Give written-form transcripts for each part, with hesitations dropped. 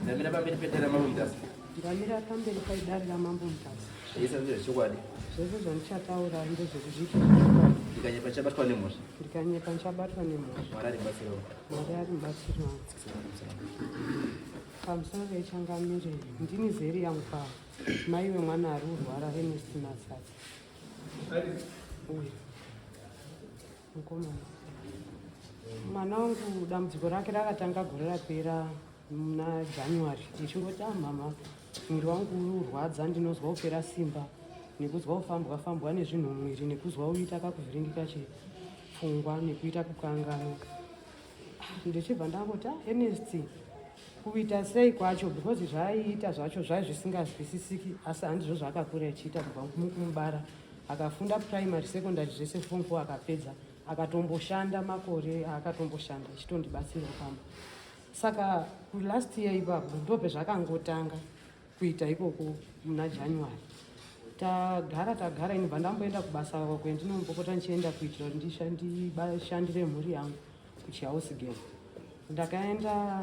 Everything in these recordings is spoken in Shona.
Ndamira pamberi pedare mambo Mutasa. Ndamira pamberi pedare mambo Mutasa. Zvese chokwadi. Zvese zvandichataura ndezvekuti ndikanyepa chabatwa nemhosva. Ndikanyepa chabatwa nemhosva. Mwari aribatsirawo. Mwari aribatsirawo. Pamusoro pechangamire ndini zeri yangu mai wemwana ari kurwara Ernest Matsatsa. Uyu mukomana. Mwana wangu dambudziko rake rakatanga gore rapera muna January. Ndichingoti mama, mwiri wangu uri kurwadza, ndinozwa kupera simba, nekuzwa kufambwa nezvinhu mumwiri, nekuzwa uita kakuvhiringika chipfungwa, nekuita kukangana. Ndichibva ndangoti Ernest, kuita sei kwacho, because zvaiita zvacho zvisingazwisisiki, asi handizvo zvaakakura achiita kubva mukumubara. Akafunda primary, secondary zvese form 4 akapedza, akatomboshanda makore akatomboshanda achitondibatsira pamba. Saka last year ipapo ndope zvakangotanga kuita ikoko muna January. Tagara inibva ndamboenda kubasa kwendinombopota ndichienda kuitira kuti ndishandire mhuri yangu kuchihouse girl. Ndakaenda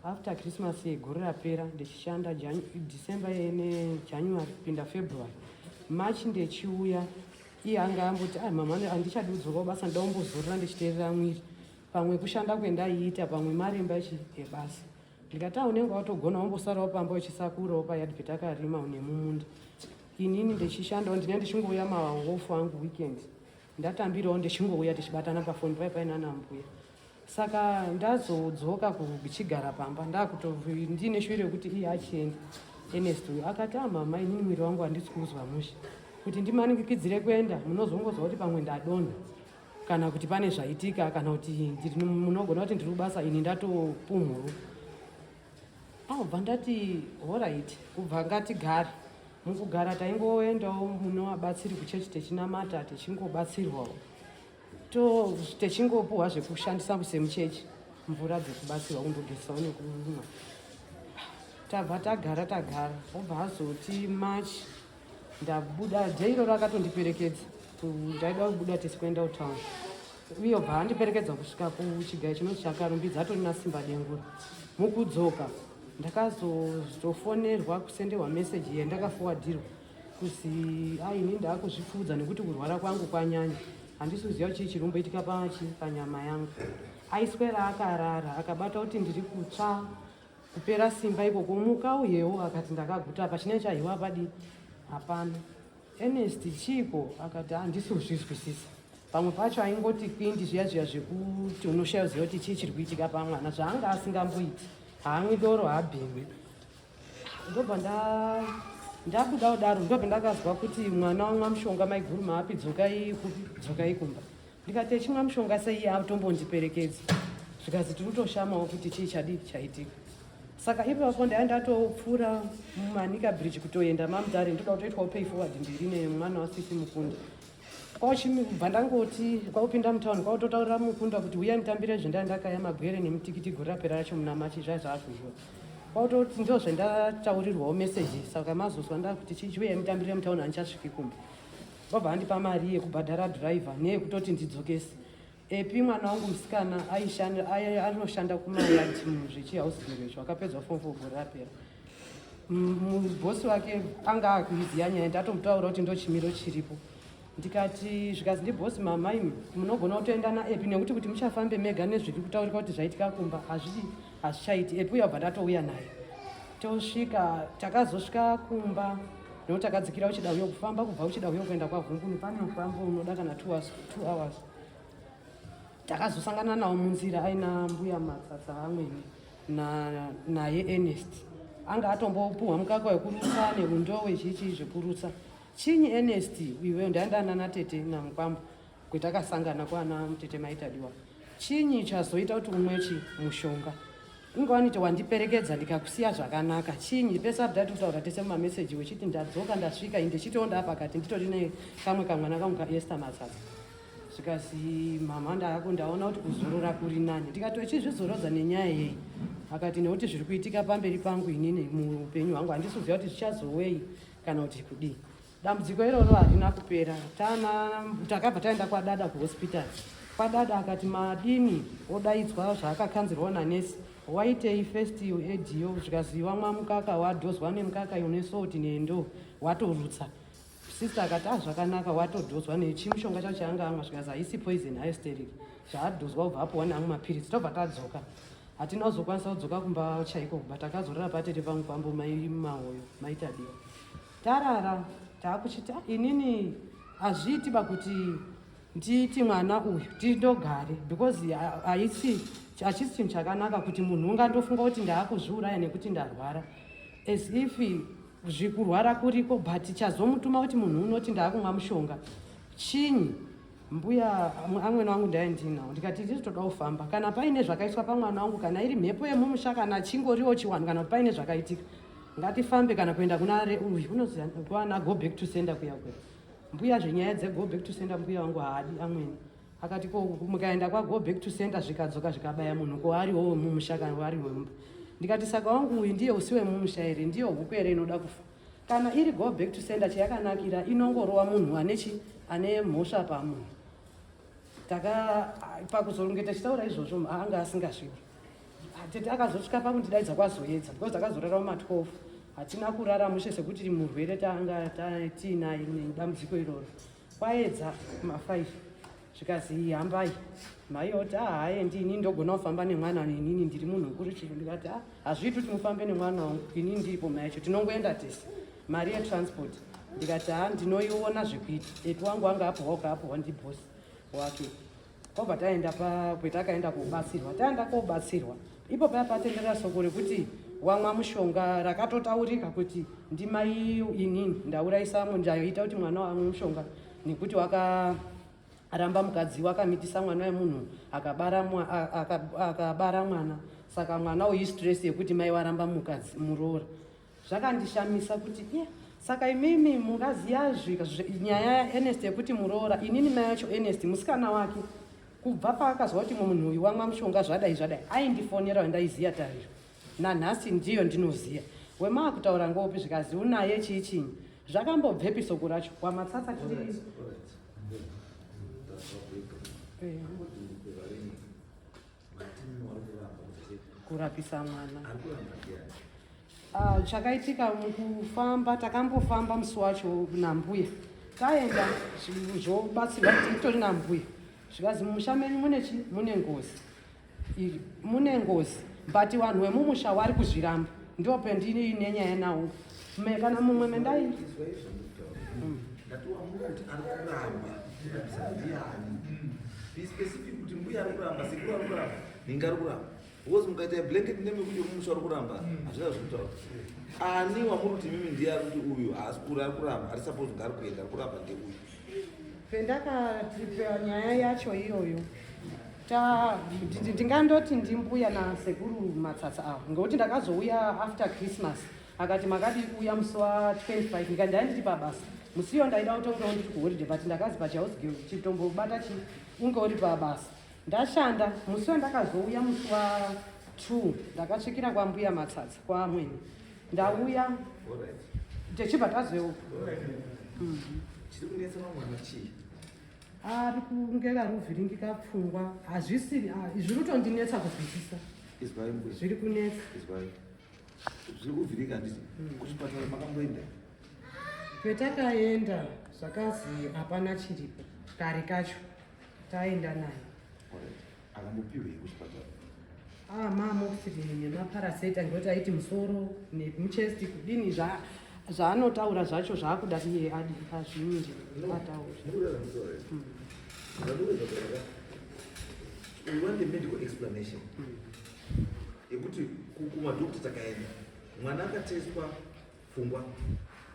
after Christmas yegore rapera ndichishanda December neJanuary kupinda February. March ndechiuya iye anga amboti mama handichadi kudzoka basa ndaombozorora ndichiteerera mwiri. Pamwe kushanda kwendaiita, pamwe maremba ebasa. Ndikati unenge watogona wombosarawo pamba uchisakurawo payadi petakarima nemumunda. Inini ndichishandawo ndinenge ndichingouya mahofu angu weekend. Ndatambirawo ndichingouya tichibatana pafoni paina nambuya. Saka ndazodzoka kuchigara pamba ndine shwiro yekuti iye achienda. Ernest uyu akati mama, inini mwiri wangu handisi kuzwa mushe. Kuti ndimanikidzire kuenda munozongozwa kuti pamwe ndadonha, kana kuti pane zvaitika, kana kuti munogona kuti ndiri kubasa ini ndatopumhuru. Bva ndati alright, kubva ngatigare. Mukugara taingoendawo munovabatsiri kuchechi techinamata techingobatsirwawo. Techingopuhwa zvekushandisa semuchechi, mvura dzekubatsirwa kundogesawo nekumwa. Tabva tagara obva azoti March ndabuda jairo rakatondiperekedza. Ndaida kubuda tisikuenda kutown. Uye obva andiperekedza kusvika kuchigayo chinoti chakarumbidza atorina simba dengura. Mukudzoka ndakazotofonerwa kusenderwa meseji yandakafowadirwa kuzi inini ndakuzvifudza nekuti kurwara kwangu kwanyanya. Handisi kuziva chii chiri kumboitika panyama yangu. Aiswera akarara akabata kuti ndiri kutsva kupera simba ikoko. Muka uyewo akati ndakaguta pachine chahiwa padi hapana. Ernest chiko akati handisi kuzvizwisisa. Pamwe pacho aingoti kwindi zviya zvekuti unoshaya ziva kuti chii chiri kuitika pamwana, zvaanga asingamboiti. Haamwi doro haabhemwe. Ndobva ndabuda kudaro ndobva ndakazwa kuti mwana wamwa mushonga maiguru maapi dzokai kumba. Ndikati echimwa mushonga sei iye atombondiperekedza. Zvikazi tiri kutoshamawo kuti chii chaitika. Saka ipapo ndaitopfuura mumanika bridge kutoenda mamutare ndoda kutoitwawo pay forward mbiri nemwana wasisi Mukunda. Kwauchibva ndangoti kwaupinda mutauni kwautotaurira Mukunda kuti uya nditambire zvendandakaya magwere nemutikiti gore rapera racho muna Machi zvazvakuizwa. Kwautoti ndo zvendataurirwawo meseji. Saka mazozwa ndakuti chichiuya mutambire mutauni handichasviki kumba. Vabva andipa mari yekubhadhara driver neyekutoti ndidzokese. Epi mwana wangu musikana anoshanda kumayadi zvechihouse girl akapedza form 4 gore rapera. Bhosi wake anga akuiziya nyaya, ndatomutaura kuti ndo chimiro chiripo. Ndikati zvikazi ndibhosi mama, munogona kutoenda naEpi nekuti kuti muchafambe mega nezviri kutaurika kuti zvaitika kumba hazvichaiti. Epi uya wabva ndatouya naye. Tosvika takazosvika kumba nekuti takadzikira uchida uyo kufamba kubva uchida uyo kuenda kwaVhunguni pane mufambo unoda kana 2 hours. Takazosangana nawo munzira aina mbuya Matsatsa amweni naye Ernest. Anga atombopuhwa mukaka wekurutsa neundowe chichi zvekurutsa. Chinyi Ernest iwe ndaenda natete namukwambo kwetakasangana kwana mutete maitadiwa. Chinyi chazoita kuti umwechi mushonga? Ungawaniti wandiperekedza ndikakusiya zvakanaka. Chinyi pesa abdati kutaura tese mumameseji wechiti ndadzoka ndasvika inde chitonda pakati nditori nekamwe kamwana kangu kaEsther Matsatsa. Zvikazi mama ndaona kuti kuzorora kuri nani. Ndikati chizvizorodza nenyaya yei? Akati nekuti zviri kuitika pamberi pangu inini muupenyu hwangu handisi kuziva kuti zvichazowei kana kuti kudii. Dambudziko iroro harina kupera. Takabva taenda kwadada kuhospitari. Kwadada akati madini odaidzwa zvaakakanzirwa nanesi waitei first ediyo zvikazi wamwa mukaka wadhozwa nemukaka une soti nendo watorutsa. Sister akati zvakanaka watodhozwa nechimushonga chacho chaanga amwa zvikazi haisi poison hysteric zvaadhozwa ubva apo wane amwe mapiritsi tobva tadzoka. Hatina kuzokwanisa kudzoka kumba chaiko kubva takazorara patete pamupambo mai mahoyo maitadiwa. Tarara taakuchita inini hazviitiba kuti nditi mwana uyu tindogare because hachisi chinhu chakanaka kuti munhu ungandofunga kuti ndaakuzviuraya nekuti ndarwara as if zvikurwara kuriko but chazomutuma kuti munhu unoti ndaakumwa mushonga chinyi. Mbuya amweni wangu ndaendinawo ndikati nditoda kufamba kana paine zvakaitwa pamwana wangu kana iri mhepo yemumusha kana chingoriwo chiwanu kana kuti paine zvakaitika ngatifambe kana kuenda kuna uyu unoziva kwana go back to sender kuya kwe. Mbuya zvenyaya dze-go back to sender mbuya wangu haadi amweni akati ko mukaenda kwa-go back to sender zvikadzoka zvikabaya munhu ko ariwo mumusha kana ari wemba. Ndikati saka wangu uyu ndiye usiwe mumusha here ndiye huku here inoda kufa. Kana iri go back to sender chayakanakira inongorowa munhu ane mhosva pamunhu. Pakuzorongeta chitaura izvozvo anga asingasviki. Tete akazosvika pakundidaidza kwazoedza because akazorara muma12 hatina kurara mushe sekuti murwere taanga tiinaye nedambudziko iroro. Kwaedza kuma5 zvikazi hambai mai oti haendi inini ndogona kufamba nemwana inini ndiri munhu mukuru chiro. Ndikati hazviiti kuti mufambe nemwana wangu inini ndiripo maicho tinongoenda tese mari yetransport. Ndikati ndinoiona zvekuita etu wangu anga apowa ndibhosi wake. Kwabva taenda kwetakaenda kobatsirwa taenda kobatsirwa ipo paya patenderera soko rekuti wamwa mushonga rakatotaurika kuti ndimai inini ndauraisamo ndaita kuti mwana wamwe mushonga nekuti wakaramba mukadzi wakamitisa mwana wemunhu akabara mwana saka mwana uyu stress yekuti mai waramba mukadzi muroora. Zvakandishamisa kuti saka imimi mungaziya nyaya yaErnest yekuti muroora inini mai yacho Ernest musikana wake kubva paakazwa kuti munhu uyu wamwa mushonga zvadai aindifonera wandaiziya tariro nanhasi ndiyo ndinoziya wema kutaura ngopi zvikazi unaye chichinyi zvakambobvepi soko racho wamatsatsa chiri kurapisa mwana. Chakaitika mukufamba takambofamba musi wacho nambuya taenda zvobatsirwa titori nambuya zvikazi mumusha menyu mune ngozi but vanhu vemumusha vari kuzviramba ndo pendini nenyaya nawo kana mumwe mendai because mukaita blanket name kuti mumusha uri kuramba hazvina zvekutaura ani wamuri kuti mimi ndiye ari kuti uyu haasi kuri ari kuramba ari suppose ngari kuenda ari kuramba ngeuyu. Pendakatipa nyaya yacho iyoyo ndingandoti ndimbuya nasekuru matsatsa avo ngekuti ndakazouya after Christmas akati makadi uya musi wa25 ndikati ndaindiri pabasa musiyo ndaida kutonga ndiri kuholiday but ndakazi pachausgirl chitombobata unge uri pabasa ndashanda musi wandakazouya musi wa2 ndakasvikira kwambuya matsatsa kwaamweni ndauya techibva tazeuka chiri kunetsa mwana chii ari kunge karuvhiringika pfungwa hazvisiri zviri kutondinetsa kuzwisisa zviri kunetsa zviri kuvhirika handiti kuchipatara makamboenda petakaenda zvakazi hapana chiripo kare kacho taenda naye akambopiwe kuchipatara mamoxidini nemaparaseta ngekuti aiti musoro nemuchesti kudini zvaanotaura zvacho zvaakuda iye adi azvinji ataura. We want a medical explanation yekuti kumadhokita takaenda mwana akateswa pfungwa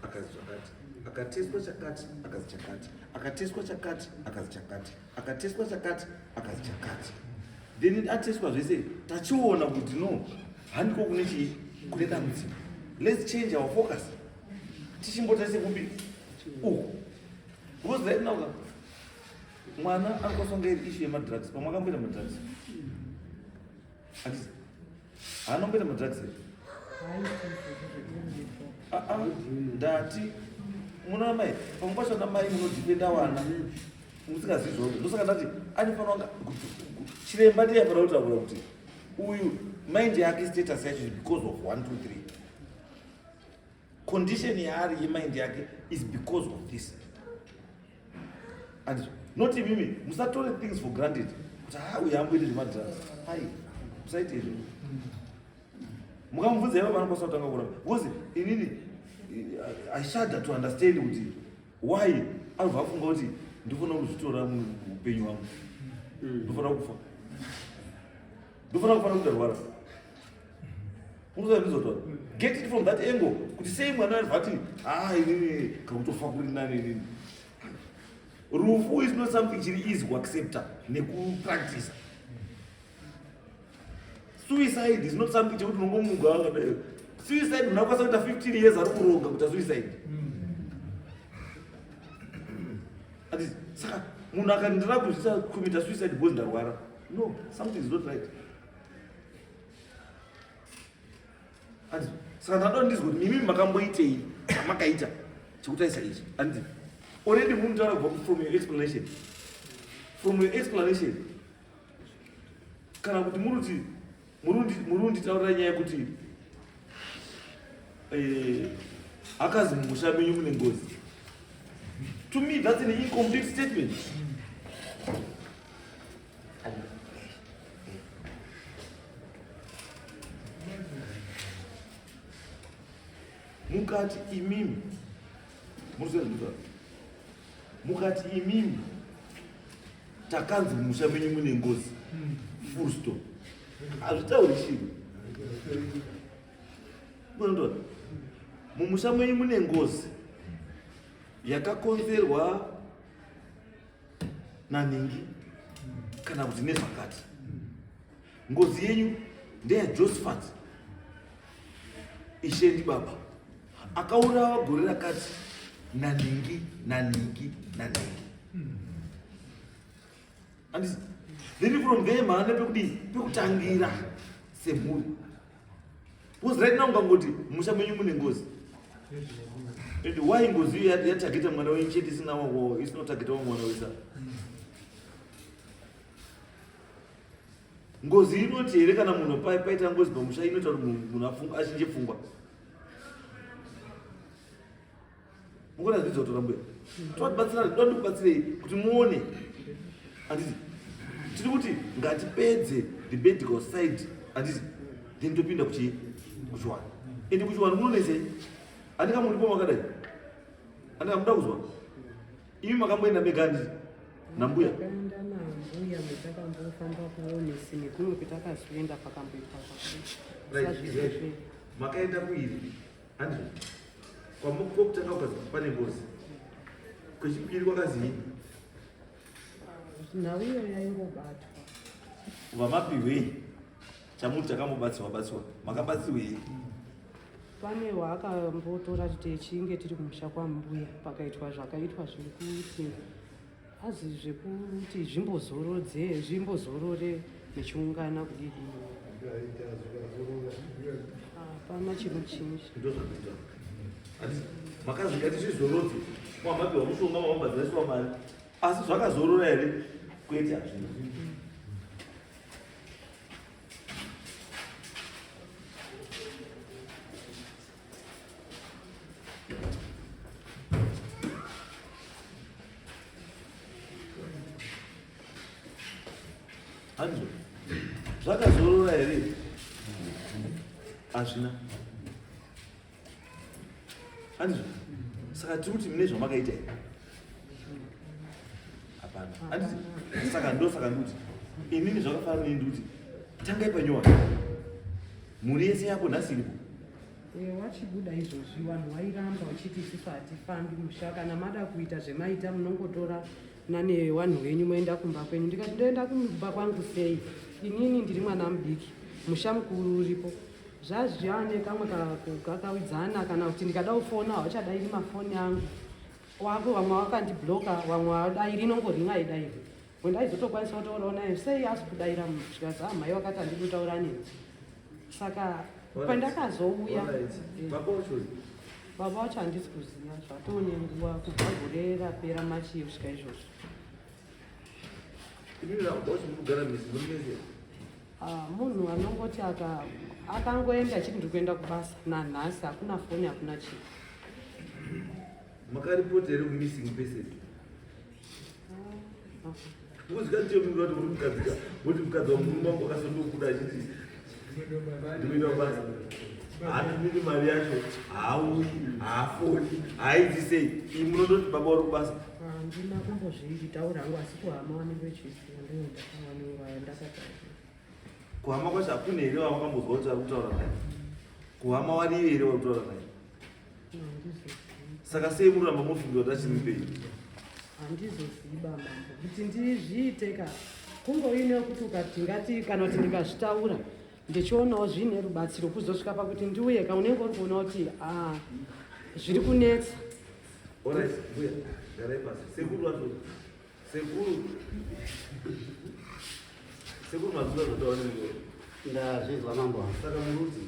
akazi zvakati akateswa chakati akazi chakati akateswa chakati akazi chakati akateswa chakati akazi chakati then ateswa zvese tachiona kuti no handiko kune chii kune dambudziko. Let's change our focus tichimbotarisa kumbi because right now mwana akasonga iri issue yemadrugs pamwe akamboita madrugs atisi hanomboita madrugs ndati muna mai pamwe pacho na mai munodhipenda wana musingazivi zvozvo ndosaka ndati anofanira chiremba ndiye afanira kutaura kuti uyu mind yake status yacho is because of 1 2 3. Condition yaari yemind yake is because of this. And not imimi musatore things for granted kuti uyamboite zvemadrugs hai musaite izvo mukamubvunza ivo vanokwanisa kutanga kuramba because inini I shudder to understand kuti why anobva afunga kuti ndinofanira kuzvitora muupenyu hwangu ndofanira kufa ndofanira kufanira kudarwara unozaizvotaura get it from that angle kuti sei mwana anobva ati inini kakutofa kuri nani inini rufu is not something chiri easy kuaccepta nekupractice. Suicide is not something chekuti unongomuga akadai. Suicide unakwanisa kuita 15 years ari kuronga kuita suicide. Ati saka munhu akandira kuzvisa kumita suicide because ndarwara. No, something is not right. Ati saka ndadwa ndizwa kuti mimi makamboitei makaita chekutaisa ichi. Andi already muntu arabva from your explanation. From your explanation. Kana kuti murundi taura nyaya kuti akazi musha menyu mune ngozi. To me that's an incomplete statement. Mukati imimi mukati imimi takanzi musha menyu mune ngozi. Full stop. Hazvitauri chinhu. Bonde. Mumusha menyu mune ngozi yakakonzerwa naningi kana kuti nezvakati. Ngozi yenyu ndeyaJosephat Ishendi baba akaurawa gore rakati naningi. And then from there maana pekutangira semhuri. Because right now ngangoti musha menyu mune ngozi. And why ngozi yatageta mwana wenyu chete isina wawo isinotageta mwana wesa. Ngozi inoti here kana munhu paita ngozi pamusha inota kuti munhu afunga achinje pfungwa. Mukona zvizotora mbuya. Tinobatsirei kuti muone. Anditi tiri kuti ngatipedze the medical side anditi then topinda kuchiwana. Ende kuchiwana munonese andika mulipo makadai. Andika muda kuzwa. Imi makamboenda megandi nambuya. Kaenda nambuya mutakambofamba kuonesi nekunopi takazoenda pakamboitwa zvakadai. Makaenda kuiri. Anditi kwamukutanga ukazi pane ngozi. Kwechipiri kwakazii nhau iyo yaingobatwa. Vamapiwei chamuti chakamubatsiwa makabatsiwei. Pane waakambotora techinge tiri kumusha kwambuya pakaitwa zvakaitwa zvekuti azi zvekuti zvimbozorore nechiungana kudidi. Hapana chimuchinji. Makazvikati zvizorodze mwamapiwa mushonga mawambadzaswa mari asi zvakazorora here kwete hazvina. Hanzo zvakazorora here hazvina. Handizvo saka tiri kuti mune zvamakaita here. Saka ndokuti inini zvakafanana nenduti tangai panyowani muri yese yako nhasi iripo. Wachibuda izvozvi vanhu vairamba vachiti isusu hatifambi musha kana mada kuita zvemaita munongotora nane vanhu venyu moenda kumba kwenyu. Ndikati ndoenda kumba kwangu sei? Inini ndiri mwana mudiki musha mukuru uripo. Zvazviane kamwe kakawidzana kana kuti ndikada kufona hauchadairi mafoni angu. Wako vamwe vakandibloka vamwe vadairi inongoringa idairi. Wendaizotokwanisa kutaura naye sei asi kudaira musvikazi amai wakati handidi kutaura neni. Saka pandakazouya baba wacho handisi kuziva zvatone nguva kubva gore rapera machi kusvika izvozvo. Munhu anongoti akangoenda achiti ndiri kuenda kubasa nanhasi hakuna foni hakuna chii. Makaripoti here kumissing person? Uzikachiomira kuti mukadzika kuti mukadzi wamurume wangu akasondokuda achiti ndinoenda kubasa, hatumiri mari yacho, haauyi, haafoni, haiti sei, ii munondoti baba uri kubasa. Handina kumbozvitaura hangu asi kuhama vanenge vechisiya ndakataura. Kuhama kwacho hakuna here wamakambozwa kuti ari kutaura naye? Kuhama wariyo here wari kutaura naye? Saka sei muramba mofunga kuti achinipei? Handizoziba mambo kuti ndizviiteka kungoine kuti ukati kana kuti ndikazvitaura ndichionawo zvine rubatsiro kuzosvika pakuti ndiuyeka unenge uri kuona kuti zviri kunetsa. Alright, mbuya, garai pasi. Sekuru wacho, sekuru mazula zvotaura nengo. Ndazvizwa mambo. Saka muruti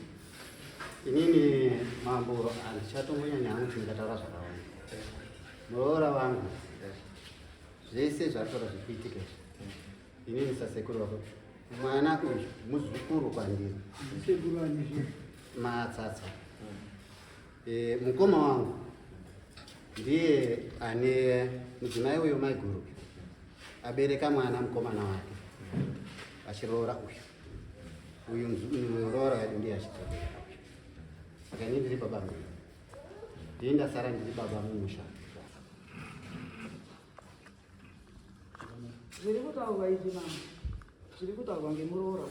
inini mambo handichatombonyanya hangu kuti ndataura zvakawanda. Muroora wangu zvese zvatora zvikuitika inini sasekuru wako mwana uyu muzukuru kwandiri. Sekuru anizvi Matsatsa. Mukoma wangu ndiye ane mudzimai uyu maiguru abereka mwana mukomana wake achiroora uyu muroora wedu ndiye achitobereka uyu. Saka ini ndiri baba mumwe ndii ndasara ndiri baba mumusha. Zviri kutaurwa izvi mambo, zviri kutaurwa ngemuroora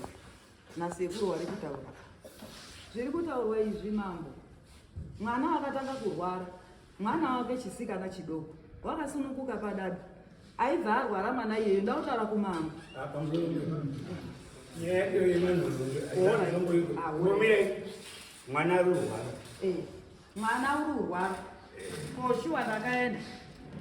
nasekuru wari kutaura. Zviri kutaurwa izvi mambo, mwana akatanga kurwara, mwana wake chisikana chidoko wakasununguka padada, aibva arwara mwana iyeyo. Ndautaura kumambo mwana ururwara, mwana uri urwara koshuwa ndakaenda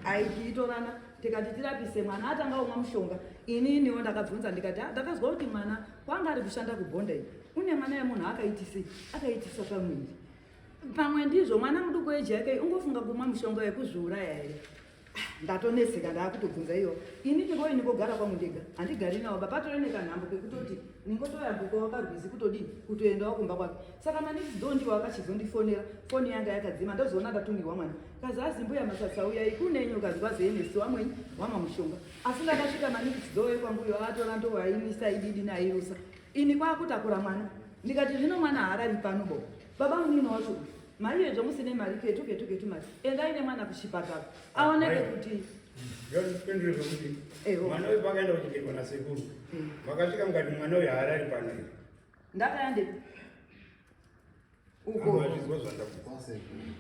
aichiitorana tikati tirapise mwana atanga umwa mushonga. Ininiwo ndakabvunza ndikati ndakazwa kuti mwana wanga ari kushanda kubonde une mwana yemunhu akaitisa pamwiri pamwe ndizvo mwana muduku weji yake ungofunga kumwa mushonga wekuzviuraya here. Ndatoneseka ndaakutobvunza iyo ini ndingoi ndingogara kwangu ndega handigari nawo bapatore nekanhambo kekutoti ningotoyambuka wakarwizi kutodini kutoendawo kumba kwake. Saka mandizido ndiwo akachizondifonera foni yanga yakadzima ndozoona ndatumirwa mwana kazi azi mbuya Matsatsa uyai kunenyu kazi wazenesi wamwenyi wamwa mushonga. Asi ndakasvika mandizidowe kwanguyo atora ndowaimisa ididi nairusa ini kwakutakura mwana ndikati zvino mwana haarari pano bo baba munino wacho mari yezo musine mari ketu mari endai nemwana kuchipatara aoneke kuti ndiri kuti mwana uyu pakaenda kucheketwa nasekuru vakasvika mukati mwana uyu haarari pano here ndakaende uko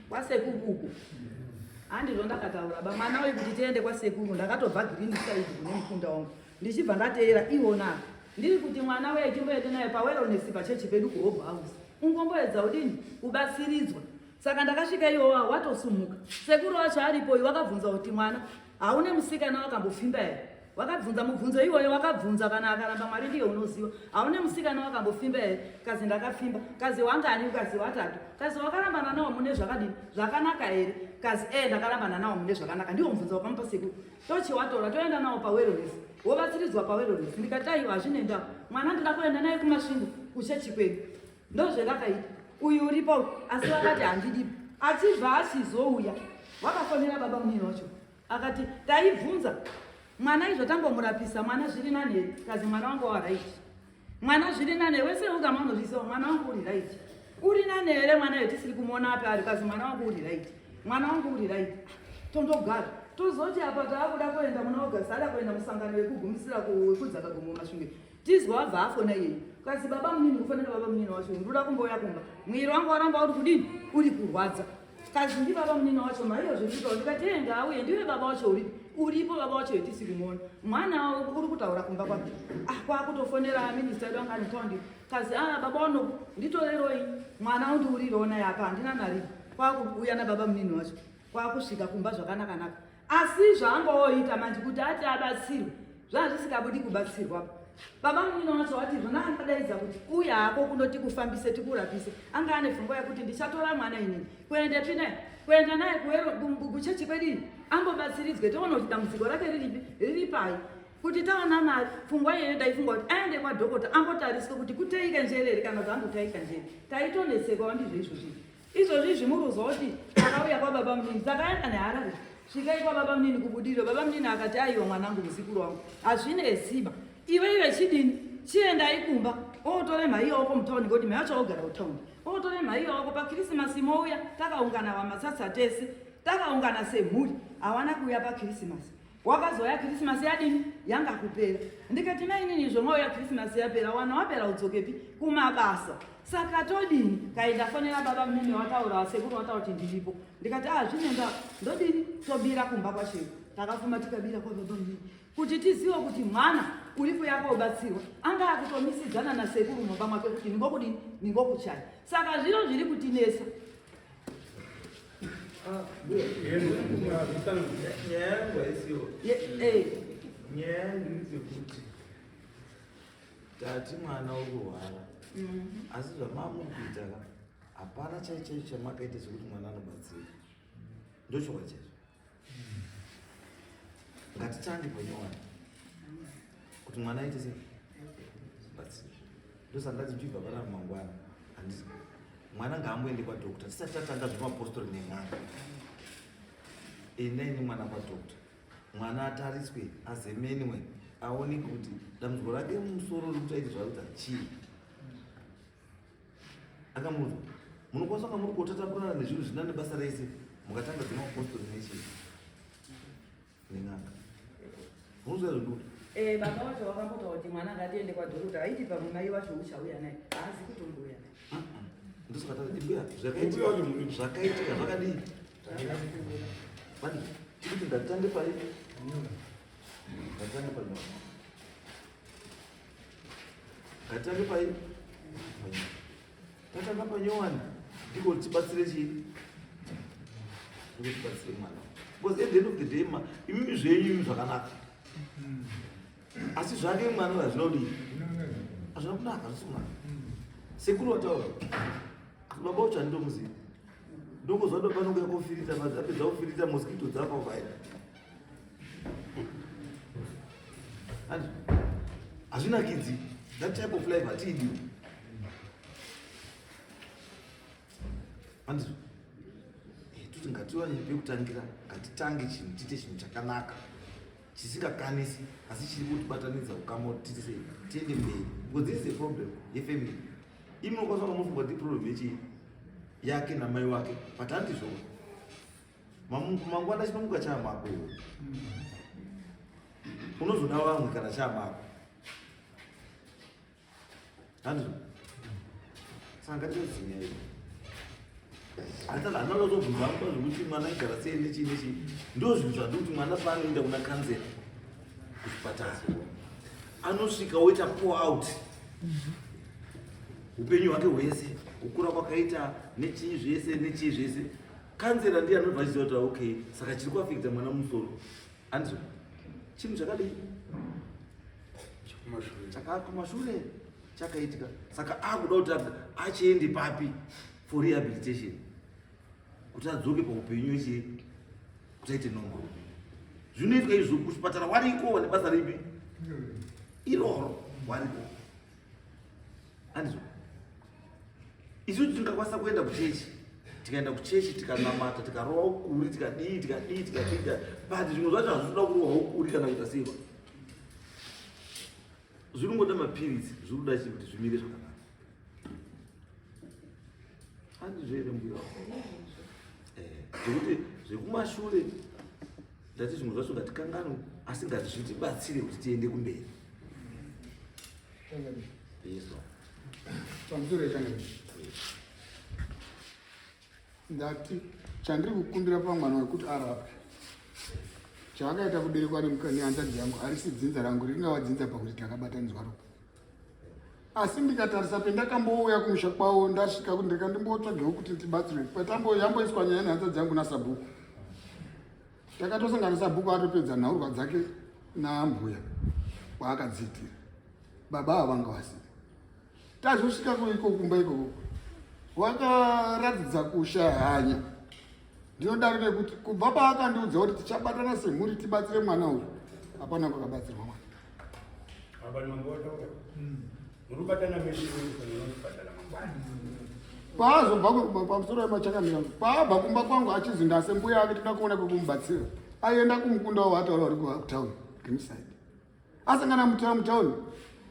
kwasekuru uko handizvo ndakataura ba mwana uyu kuti tiende kwasekuru ndakatobva green side kune mukunda wangu ndichibva ndateera iwona ndiri kuti mwana uyu chimboende naye pawellness pachechi pedu kuhope house ungomboedza udini kubatsiridzwa. Saka ndakasvika iwowa watosumuka sekuru wacho aripo wakabvunza kuti mwana haune musikana wakambofimba here. Wakabvunza mubvunzo iwoyo wakabvunza kana akaramba Mwari ndiye unoziva haune musikana wakambofimba here. Kazi ndakafimba. Kazi wangani? Kazi watatu. Kazi wakarambana nawo mune zvakadini zvakanaka here. Kazi ndakarambana nawo mune zvakanaka. Ndiwo mubvunzo wakamupa sekuru. Tochi watora toenda nawo pawellness wobatsiridzwa pawellness. Ndikati aiwa hazvine ndava mwana ndida kuenda naye kumasvingo kuchechi kwedu ndozvendakaita. Uyu uripo asi wakati handidipo achibva achizouya wakafonera baba munini wacho akati taibvunza mwana izvo tangomurapisa mwana zviri nani here. Kazi mwana wangu waraiti mwana zviri nani here wese ukamanozviziva mwana wangu uri raiti uri nani here mwana iyo tisiri kumuona api ari. Kazi mwana wangu uri raiti mwana wangu uri raiti. Tondogara tozoti apa taakuda kuenda muna August ada kuenda musangano wekugumisira wekudzaka gomo masvingo tizwa wabva afona iyeyi. Kazi baba munini kufanira baba munini wacho ndoda kumboya kumba mwiri wangu waramba uri kudini uri kurwadza. Kazi ndi baba munini wacho maiyo zviripo ndikati enda auye ndiwe baba wacho uripo baba wacho yetisi kumuona mwana uri kutaura kumba kwake kwakutofonera minista yedu anga nitondi. Kazi baba wano nditoreroi mwana undi uriroona yapa handina mari kwakuuya nababa munini wacho kwakusvika kumba zvakanaka asi zvaangoita manje kuti ati abatsirwe zvazvisikabudi kubatsirwa. Baba munini wacho wati zvona angadaidza kuti uya hako kunoti kufambise tikurapise anga ane pfungwa yekuti ndichatora mwana inini kuenda naye kuchechi kwedini ambobatsiridzwe toona kuti dambudziko rake riri pai. kuti taona mari pfungwa iyoyo ndaifunga kuti aende kwadhokota ambotariswe kuti kuteika njerere kana kuti ambotaika njere taitonesekawo ndizvo izvozvi izvozvi zvimuruzwa kuti takauya kwababa munini takaenda neharare svikaikwa baba munini kubudiro baba munini akati aiwa mwanangu muzukuru wangu hazvinesiba iwe chidini chiendai kumba otore mhaiya wako mutauni ngekuti mhaiya wacho ogara kutaundi otore mhaiya wako pakrisimasi mouya takaungana vamatsatsa tese takaungana semhuri hawana kuuya pakrisimasi wakazoya krisimasi yadini yanga kupera ndikati mainini zvomauya krisimasi yapera wana wapera udzokepi kumabasa saka todini kaindafonera baba munini wataura wasekuru wataura kuti ndiripo ndikati zvinenda ndodini tobira kumba kwasheko takafuma tikabira kwababa munini kuti tizive kuti mwana uri kuya kobatsirwa anga akutomisidzana nasekuru mumba mwake kuti ndingokudini ndingokuchaya saka zviro zviri kutinesa nyaya ndedzekuti tati mwana urikuhwara asi zvamamukuita hapana chaichaicho chamakaita sekuti mwana anobatsira ndochoka chaizvo ngatitange panyowana kuti mwana aite sei batsira ndosandati tibva pana mangwana handisi mwana ngaamboende kwadhokota tisati tatanga zvemapostori nemwana enaini mwana kwadhokota mwana atariswe azemenwe aone kuti dambudziko rake musoro riri kuti aite zvakuita chii akamuudza munokwanisa kunga muri kutatakurana nezvinhu zvina nebasa rese mukatanga dzemapostori nechii nen'anga munoziva zvinduta baba wacho wakambotaura kuti mwana ngatiende kwadhokota aiti pamwe mai wacho uchauya naye haazi kutomboya naye ndosakataimbuya zvakaitika zvakadii tikuti ngatitange pai ngatitange pai tatanga panyowani ndiko tibatsire chii ndiko tibatsire mwana because at the end of the day imimi zvenyu zvakanaka asi zvake mwana hazvinodii hazvina kunaka zvisi mwana sekuru wataura baba ucho handimuzivi ndongozwa ndo panongoya kofirita apedza kufirita mosquito dzapa ukaenda hazvinakidzi that type of life hatiidi handizvo tuti ngatiwane pekutangira ngatitange chinhu tiite chinhu chakanaka chisingakanisi asi chiri kutibatanidza ukama kuti titi sei tiende mberi because this is a problem yefamily imi unokwanisa kamufunga kuti problem yechii yake namai wake but handizvo mangwana chinomuka chaamako unozoda vamwe kana chaamako handizvo saka ngatizinya iyo hanazobvunza muba zvokuti mwana igara sei nechii nechii ndo zvinhu zvandikuti mwana paanoenda kuna kanzera kuchipatara anosvika oita pour out upenyu hwake hwese kukura kwakaita nechii zvese kanzera ndiye anobva achiziva kuti okay saka chiri kuafekta mwana musoro handizvo chinhu chakadii kumashure chakaitika saka akuda kuti achiende papi for rehabilitation kuti adzoke paupenyu che kuti aite normal zvinoitika izvo kuchipatara wariko wane basa ripi iroro wariko handizvo isusu tingakwanisa kuenda kuchechi tikaenda kuchechi tikanamata tikarowa ukuri tikadii but zvimwe zvacho hazvinoda kurowa ukuri kana kuita seva zvinongoda mapirisi zviri kuda chii kuti zvimire zvakanaka handizvo here mbuya zvekuti zvekumashure ndati zvimwe zvacho ngatikanganwe asi ngazvitibatsire kuti tiende kumberi yeso pamusoro yechangai ndati chandiri kukumbira pamwana wekuti arapwe chavakaita kuberekwa nehanzvadzi yangu harisi dzinza rangu ringavadzinza pakuti takabatanidzwa ropa asi ndikatarisa pendakambouya kumusha kwavo ndasvika ndikandimbotsvagewo kuti tibatsirwe patamboyamboiswa nyaya nehanzvadzi yangu nasabhuku takatosanganisa bhuku atopedza nhaurwa dzake nambuya kwaakadziitira baba havanga wasivi tazosvika kuiko kumba ikoko wakaratidza kushaya hanya ndinodaro nekuti kubva paakandiudza kuti tichabatana semhuri tibatsire mwana uyu hapana kwakabatsirwa mwana Baba Mamboto. Murubatana meshi kunobatana mangwani. Paazobva pamusoro wemachakamira paabva kumba kwangu achizi ndase mbuya yake toda kuona kwekumubatsira aienda kumukunda wataura uri kutauni rimusaidi asangana mutauni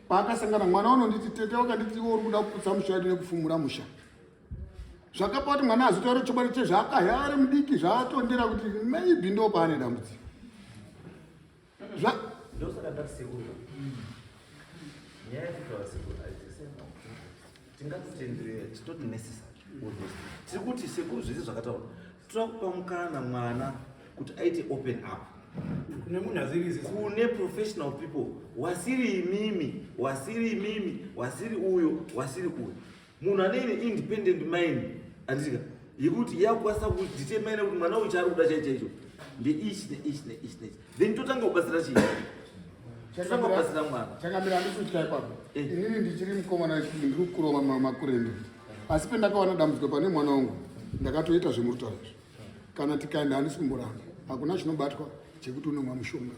paakasangana mwana unonditi tete wakanditi uri kuda kuputsa musha wedu nekufumura musha zvakapa kuti mwana azotaura chobari chezvaakaya ari mudiki zvaatondera kuti maybe ndo paane dambudziko ndosaka ndatisekuru nyaya yekutaura sekuru aizisema tingatitenderera titoti necessary tiri kuti sekuru zvese zvakataura toda kupa mukana mwana kuti aite open up kune professional people wasiri imimi wasiri uyo wasiri uyo munhu ane independent mind andika yekuti yakwanisa kudetermine kuti mwana uyu chaari kuda chaicho ndeichi then totanga kubatsira chii totanga kubatsira mwana chakamira handisvika ipapo inini ndichiri mukomana ndiri kukurova makurendo asi pendakawana dambudziko pane mwana wangu ndakatoita zvemurutaura izvo kana tikaenda handisi kumboramba hakuna chinobatwa chekuti unomwa mushonga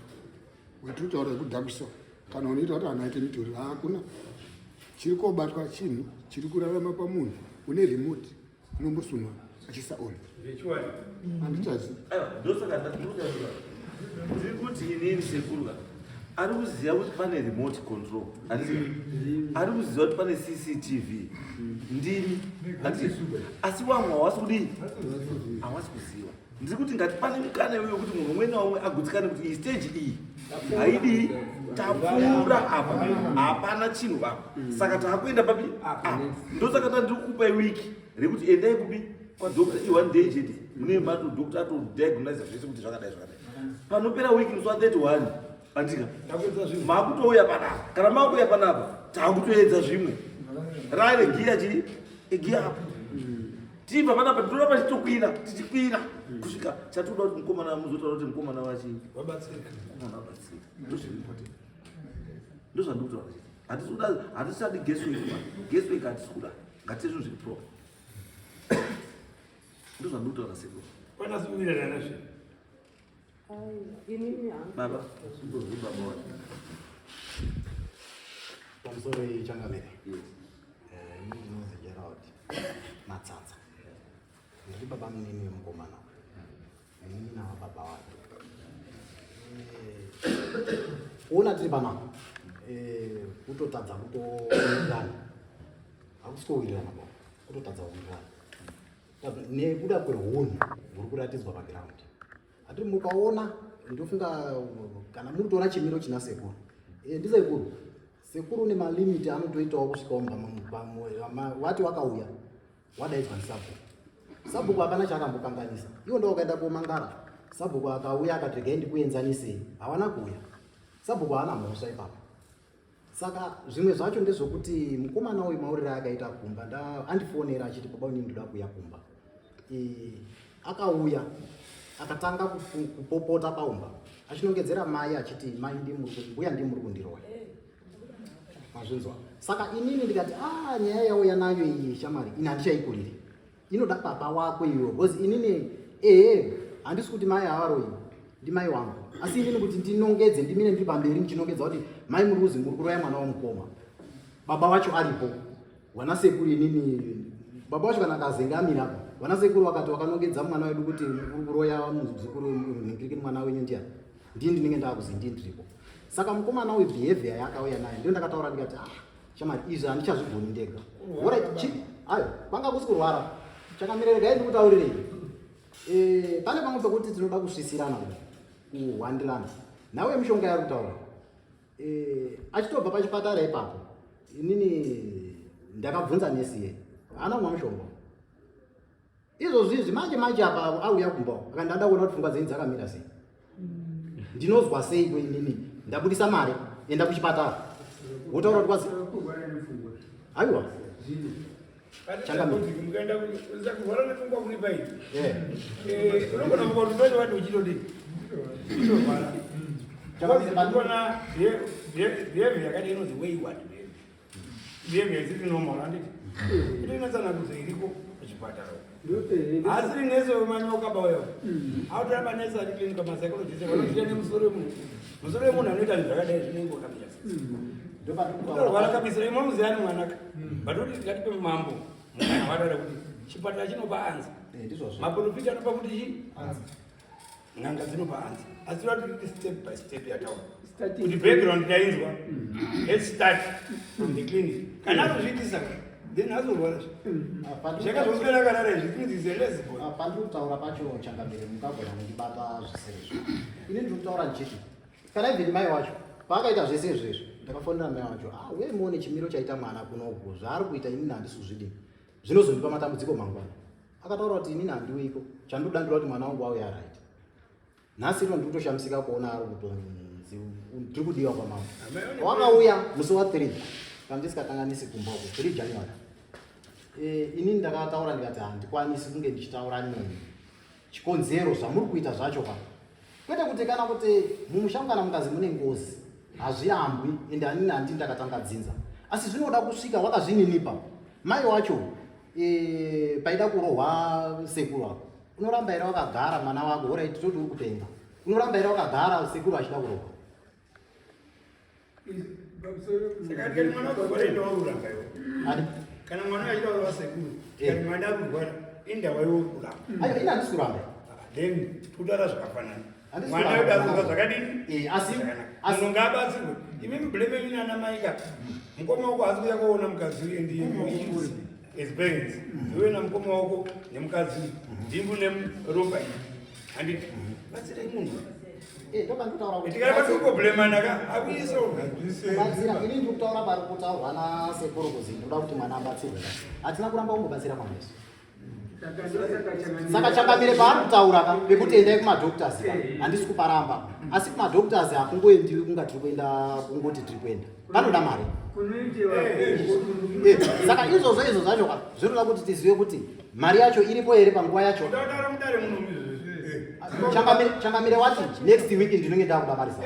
wetiri kutaura yekudhakwisa kana unoita kuti hanhu aite mitori hakuna chiri kobatwa chinhu chiri kurarama pamunhu une remote unombosunwa achisaona handichazi ndosaka ndiri kuti inini sekuru ari kuziva kuti pane remote control ari kuziva kuti pane CCTV ndini asi wamwe hawasi kudii hawasi kuziva ndiri kuti ngati pane mukana uyo kuti munhu umwe naumwe agutsikane kuti iyi stage iyi haidi tapfuura apa hapana chinhu apa saka taakuenda papi ndosaka ndiri kukupai wiki rekuti endai kupi kwadokta i1 day chete mune madokta atodiagnose zvese kuti zvakadai panopera wiki nuswa 31 andika makutouya panapa kana makuuya panapa takutoedza zvimwe rare giya chii egiya apa tibva panapa tinoramba tichikwira kusvika chatoda kuti mukomana muzotaura kuti mukomana wachii wabatsirika ndozvandikutaura hatisadi guesswork hatisikuda ngatizvo zviri pro ndozvandikutaura sekuru panasuwirirana zve baba baba wacho pamusoro ichangamire ini ndinozi Gerald Matsatsa ndiri baba munini wemukomana ini nababa wacho ona tiri panapa kutotadza kutowirirana hakusikowirirana bo kutotadza kuwirirana nekuda kwerunhu rwuri kuratidzwa pagiraundi ati mukaona ndofunga kana muri kutoona chimiro china sekuru ndisekuru sekuru une malimiti anotoitawo kusvikawo wati wakauya wadaidzwa sabhuku hapana chaakambokanganisa iwo ndo wakaenda komangara sabhuku akauya akati regai ndikuenzanisei havana kuuya sabhuku haana mhosva ipapo saka zvimwe zvacho ndezvokuti mukomana uyu mauriro akaita kumba andifonera achiti baba unini ndoda kuuya kumba akauya akatanga kupopota paumba achinongedzera mai achiti mai mbuya ndimuri kundiroya mazvinzwa saka inini ndikati nyaya yauya nayo iyi shamwari ini handichaikuriri inoda baba wako iwe because inini handisi kuti mai havaroi ndimai wangu asi inini kuti ndinongedze ndimine ndiri pamberi ndichinongedza kuti mai muri kuzi muri kuroya mwana wamukoma baba wacho aripo wana sekuru inini baba wacho kana akazenga amirapo wana sekuru wakati wakanongedza mwana wedu kuti muri kuroya muzukuru ningirikini mwana wenyu ndiani ndii ndinenge ndakuzi ndii ndiripo saka mukomana uyu behavior yakauya naye ndio ndakataura ndikati shamari izvi handichazvigoni ndega ayo kwanga kusi kurwara chakamira regai ndikutaurirei pane pamwe pekuti tinoda kusvisirana kuhwandirana nawe mishonga yari kutaura achitobva pachipatara ipapo inini ndakabvunza nesiye haana kumwa mushonga izvozvizvi manje apa auya kumba akandanda kuona kuti pfungwa dzenyu dzakamira sei ndinozwa sei inini ndabudisa mari enda kuchipatara wotaura kuti kwasi aiwa changamira kurwara nepfungwa kuri paii unogona mukarutoa wati uchitodii uchitorwara chakuona behavior yakati inonzi wayward behavior isiri normal handiti ito inotsanakudza iriko kuchipatara asi rinese wemanyoka bayo autoramba nese atiklinika masaikologist vanoziya nemusoro wemunhu musoro wemunhu anoita zvinhu zvakadai zvinenge wakamiya Ndoparwara kabisa imwe muziyani mwanaka batoti tikatipe mambo mwana wadada kuti chipatara chinopa anza maprofita anopa kuti chii n'anga dzinopa anza asi vatiti step by step yataura kuti background tainzwa let's start from the clinic kana azozviitisa then azorwara zvakazoswera kanara izvi things is lesbo pandiri kutaura pacho changamire mukagona kundibata zvisezvo ini ndiri kutaura ndichiti kana ibviri mai wacho paakaita zvese izvezvo ndakafonera mai wacho we muone chimiro chaita mwana kunoku zvaari kuita inini handisi kuzvidini zvinozondipa matambudziko mangwana akataura kuti inini handiwiko chandodandira kuti mwana wangu auya right nhasi ino ndiri kutoshamisika kuona ari kutonzi tiri kudiwa kwamambo wakauya musi wa3 kandisingakanganisi kumboko 3 January inini ndakataura ndikati handikwanisi kunge ndichitaura neni chikonzero zvamuri kuita zvacho ka kwete kuti kana kuti mumushango kana mukazi mune ngozi hazviyambwi ende hanini handii ndakatanga dzinza asi zvinoda kusvika wakazvininipa mai wacho paida kurohwa sekuru wako unoramba here wakagara mwana wako orit toti uri kupenga unoramba here wakagara sekuru achida kurohwa kana mwana achida kurohwa sekuru kana mwana akurwara indawaiwo kuramba ina handisi kuramba then kutaura zvakafanana mwana wedazuka zvakadini munhu ngaabatsirwe imi mubleme ini ana maika mukoma wako hasi kuya kuona mukadzi uye ndiye experience iwe namukoma wako nemukadzi ndimbu neropa iyi handiti batsirei munhu tikaibatokoblemana akuisoazvise ini ndiri kutaura pari kutaurwa nasekuru kuzi ndoda kuti mwana abatsirwe hatina kuramba kungobatsira kwameso saka changamire paari kutaura ka pekuti endai kumadoctors handisi kuparamba asi kumadoctors hakungoendiwi kunga tiri kuenda kungoti tiri kuenda panoda mari saka izvozvo izvo zvacho ka zvinoda kuti tizive kuti mari yacho iripo here panguva yacho changamire wati next week ndinenge ndakubamarisa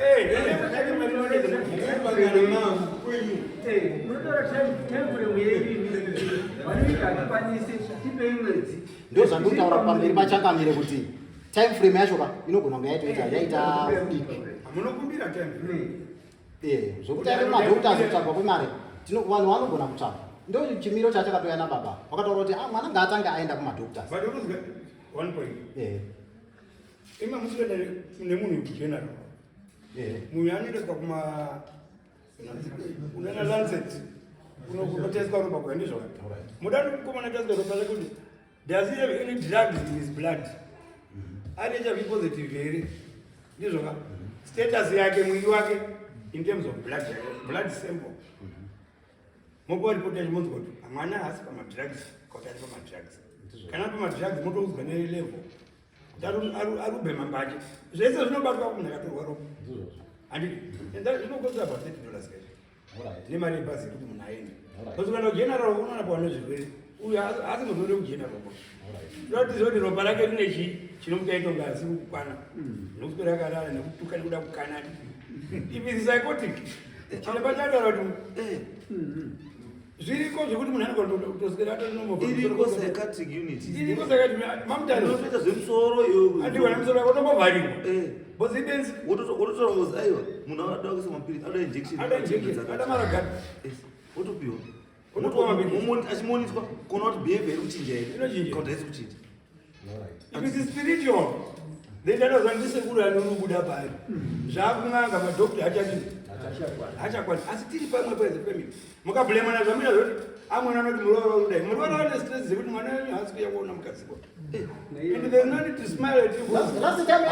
ndo zvandiri kutaura pamberi pachangamire kuti time frame yacho ka inogona kunge yaita diki zvokuti ave madoctors kutsvagwa kwemari vanhu vanogona kutsvagwa ndo chimiro chachakatoya nababa wakataura kuti mwana ngaatange aenda kumadoctors ima musikuenda nemunhu general munhu anoendeswa kunana lancet kunoteswa ropa kuya ndizvakati muda mukomana teswa ropa rekuti does he have any drugs in his blood ane HIV positive here ndizvoka status yake mwiri wake in terms of blood sample mopa ripoti yachimonzi kuti mwana haasi pamadrugs kuti ari pamadrugs kana pamadrugs motoudzwa nelevel arubhema mbache zvese zvinobatwa munhu akatorwa ropa handiti zvinokosa about $30 kaizvo nemari yebhazi yekuti munhu aende bcause kana kugeneral unoona pawane zvirwere uyu asi munhu ode kugeneral noti zoti ropa rake rine chii chinomutaita kunge asi kukwana nokuswera akarara nekutuka nekuda kukana if is psychotic chinepa chataura kuti zviriko zvekuti munhu anogotoswera atorinomoiriko psychiatric unit iriko psychiatric mamutanoita zvemusoro iyoyo andigona musoro wako tombovharirwa bosi ibenzi wototora kuzi aiwa munhu anoda kuisa mapirisi anoda injection ada maragadi wotopiwa unopiwa mapirisi achimoniswa kuona kuti behavior iri kuchinja here kauta isi kuchinja if it's spiritual then ndanoziva ndisekuru anonobuda pari zvaakun'anga madhokta achadini hachakwani asi tiri pamwe paize family mukabhulemana zvamira zvoti amweni anoti murwara urudai murwara wane stress dzekuti mwana wenyu haasi kuya kuona mukadziko and there's no need to smile at you last time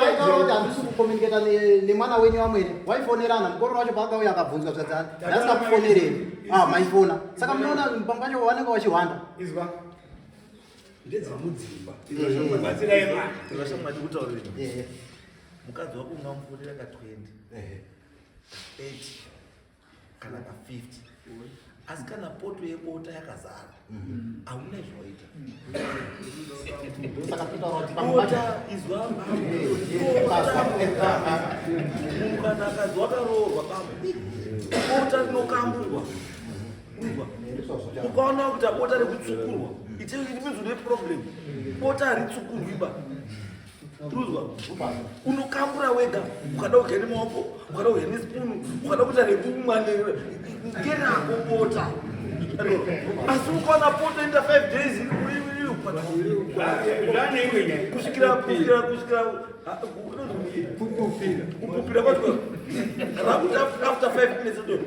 yaitaura kuti handisi kucommunicata nemwana wenyu wamwene waifonerana mukororo wacho paakauya akabvunzwa zvadzana ndasingakufonereni maifona saka munoona pamwe pacho vanenge vachihwanda izwa ndedzemudzimba batsirai mwana ndivashamwati kutaurira mukadzi wako ungamufonera ka 20 80 kana ka 50 asi kana poto yebota yakazara hauna izvaita bota izwa kana akadzi wakaroorwa baba bota rinokamburwa ukaona kuti bota rekutsukurwa it means une problem bota haritsukurwi ba Ruzwa. Unokambura wega, ukada kugene maoko, ukada kugene spoon, ukada kuita rekumane ngena kupota. Asi ukona pota enda 5 days kushikira kupupira kwacho. After 5 minutes ndo.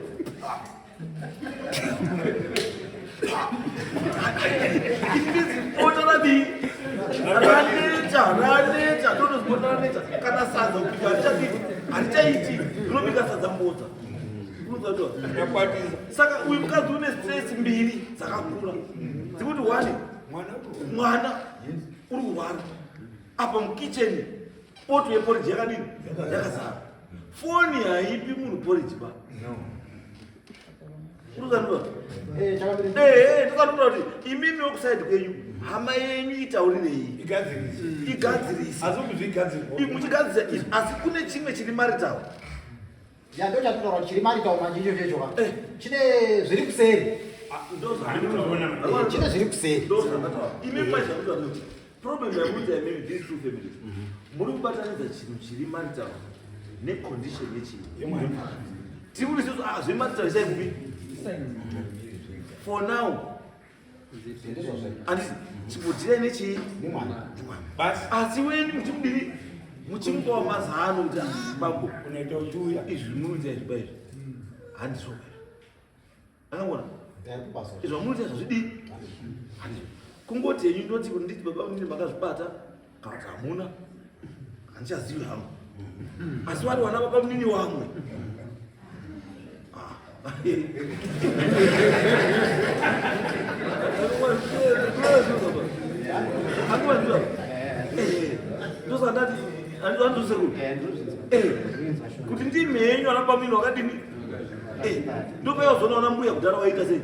Pota nadi. Raneta, don't spot raneta. Kana sadza kupika hatichaiti. Unobika sadza mbota. Saka uyu mukadzi une stress mbiri dzakakura. Dzikuti wani mwana uri kurwara. Apa mukitchen poto yeporridge yakadini? Yakazara. Foni haipi munhu porridge ba. Uruzanwa? Ndakatoda kuti imimi wokuside kwenyu hama yenyu itaurirei. Igadzirisa. Muchigadzirisa izvi asi kune chimwe chiri marital. Ndo chatinotaura chiri marital manje icho checho. Chine zviri kuseri. Chine zviri kuseri. Imimi mazvakuta kuti problem yakuita imimi these two families. Muri kubatanidza chinhu chiri marital necondition yechinhu. Tiri kuti zvemarital zvichaikupi? For now, and chipotira nechi asi weni muchimudiri muchimupawo mazano kuti bambo unoita uchiuya izvi munoita izvi paizvi handiso angona izvi munoita zvazvidii handiso kungoti henyu ndoti kuti nditi baba munini makazvibata kana kuti hamuna handichazivi hangu asi vari wana baba munini wamwe kuti ndimhenyu ana pamini wakadini ndopayazona wana mbuya kudhara waita sei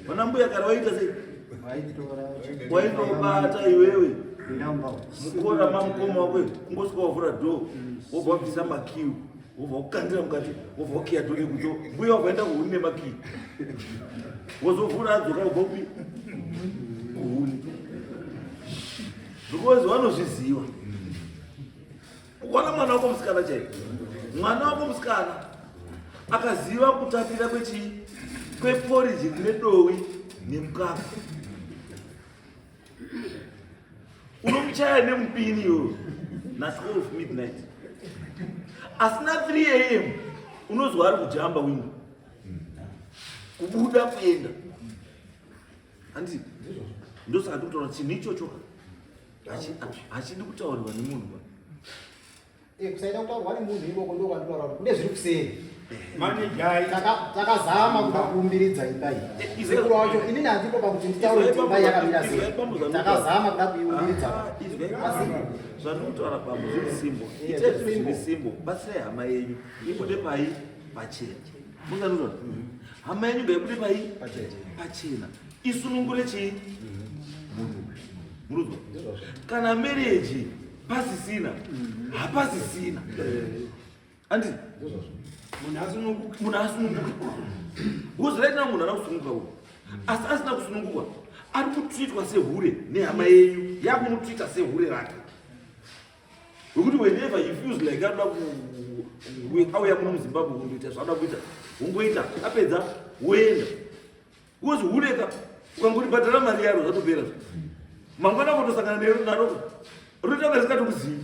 wana mbuya kare waita sei waitobata iwewe mukora mamukoma wakwe kungosvika wavhura dhoo wobva wabvisa makiu wobva wakukandira mukati wobva wakiya dhoo nekuto mbuya wabvaenda kuhuni nemakiu wozovhura adzoka ubva kupi kuhuni because vanozviziva ukwana mwana wako musikana chai mwana wako musikana akaziva kutapira kwechii kweporridge kune dowi nemukaka unomuchaya nemupini iyoyo na12 midnight asina 3 am unozwa ari kujamba wingo kubuda kuenda handi ndosaka tikutaura chinhu ichocho hachidi kutaurirwa nemunhu kusaida kutaurwa nemunhu ivoko ndokwanditaura kuti kune zviri kuseri manejai takazama kuda kuumbiridza imba iyi sekuru wacho inini handipo pakuti nditaure kuti imba yakamira sei takazama kuda kuiumbiridza asi zvandikutaura pambo zviri simbo itai zviri simbo batsirai hama yenyu ibude pai pachena muzanuzva hama yenyu ngaibude pai pachena isunungure chii munhu muruzwa kana marriage pasisina hapasisina andi munhu asununguka kuziraitira munhu ana kusununguka uyu asi asina kusununguka ari kutwitwa sehure nehama yenyu yakumutwita sehure rake wekuti whenever you feels like anoda auya muno muzimbabwe undoita zvanoda kuita ungoita apedza woenda kuzi hureka ukangoribhadhara mari yaro zvatopera mangwana kutosangana naro rotanga risikatokuzivi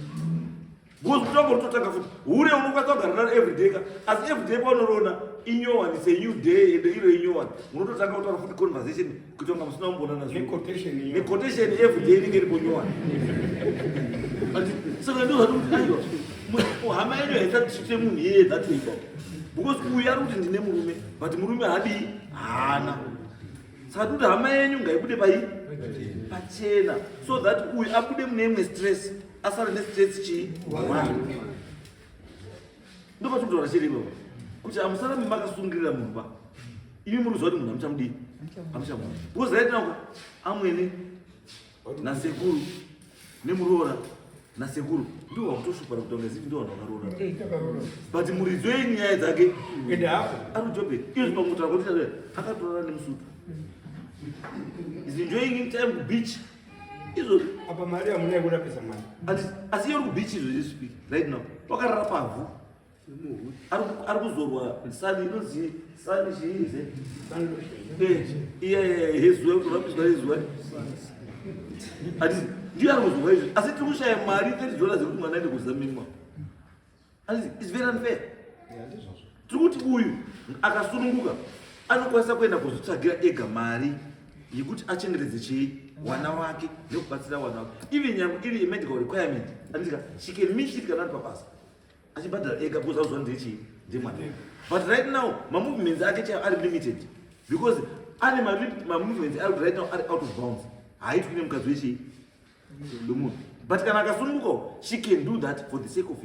because kutanga rototanga futi hure unokwanisa kugara naro everyday ka asi everyday paunorona inyowani is a new day and iro inyowani unototanga kutaura futi conversation kuti wanga musina kumbonana nequotation everyday inenge iripo nyowani saka ndo zvatuti aiwa hama yenyu haisatite munhu yeye dzatoipa because uyu ari kuti ndine murume but murume hadii haana saka kuti hama yenyu ngaibude pai pachena so that uyu abude mune imwe stress asare nestress chii ndopatikutora chirimo kuti amusarame makasungirira munhu pa imi muruziva kuti munhu amuchamudii amuchamudi because right now amwene nasekuru nemuroora nasekuru ndiwo wakutoshupa kuti ungazivi ndiwo vanhu vakaroora but muridzo yenyaya dzake ari kujobe iyo zvipamutaura kuti akatorora nemusutu is enjoying in time beach izvo apa mari amuna kurapisa mari asi yori kubichi izvo zviri right now twakarara pavhu ari kuzorwa sani inonzi sani chiize hezuva kurapiswa hezuva ati ndiyo ari kuzorwa izvo asi tiri kushaya mari $30 zekuti mwana aende kuzamimwa ati its very unfair tiri kuti uyu akasununguka anokwanisa kuenda kuzotsvagira ega mari yekuti achengetedze chii wana wake nekubatsira wana wake even nyangwe iri imedical requirement andika she can meet it kana pabasa achibhadhara ega because auziva ndechii ndemwana but right now mamovements ake chaiwo ari limited because ane mamovements ari right now ari out of bounds haaitwi nemukadzi wechii wemunhu but kana akasunungukawo she can do that for the sake of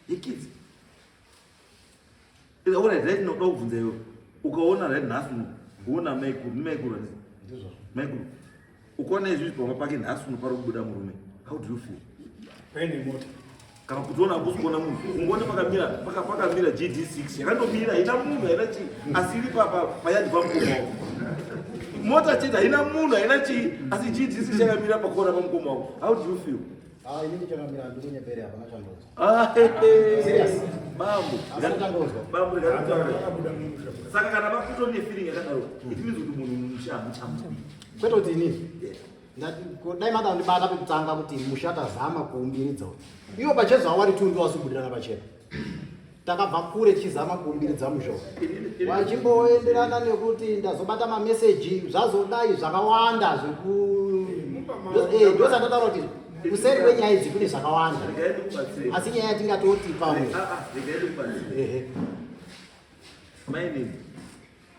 yekids right now da kubvunza iwe ukaona right nhasi uona maikuru ukaona izvi pamwe pake nhasi unopara kubuda murume how do you feel paini mota kana kutoona kusikuona munhu ungoona pakamira GD6 yakandomira haina munhu haina chii asi iri payadi pamukoma mota chete haina munhu haina chii asi GD6 yakamira pakona pamukoma wako how do you feel inini chakamira ndikunyepere hapana chandoza bambo saka kana pakutone feeling yakadaro it means kuti munhu mushamu kwete kuti inini dai makandibata pekutanga kuti mushatazama kuumbiridza iwo pachezva wari tundu wasubudirana pachena takabva kure tichizama kuumbiridza musho wachimboenderana nekuti ndazobata mameseji zvazodai zvakawanda ndosandataura kuti kuseri kwenyaya idzi kune zvakawanda asi nyaya yatingatoti pamwe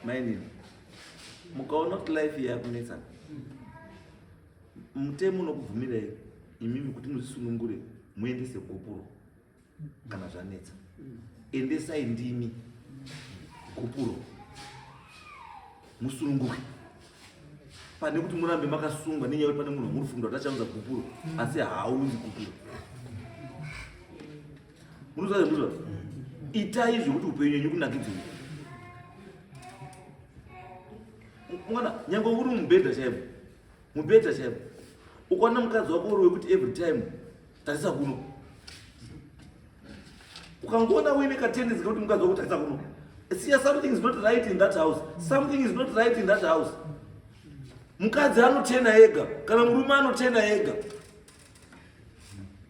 mainini mukaona kuti life yakunetsana mutemo unokubvumirai imimi kuti muzvisunungure muendese gopuro kana zvanetsa endesai ndimi gopuro musununguke pane kuti murambe makasungwa nenyaya kuti pane munhu muri funga kuti achanza gopuro asi haaunzi gopuro munoziva zvemuzva itai zvokuti upenyu yenyu kunakidzei mwana nyange uri mubhedha chaivo ukaona mukadzi wako uri wekuti every time tarisa kuno ukangoona uine katendensi kuti mukadzi wako tarisa kuno siya something is not right in that house something is not right in that house mukadzi anotena ega kana murume anotena ega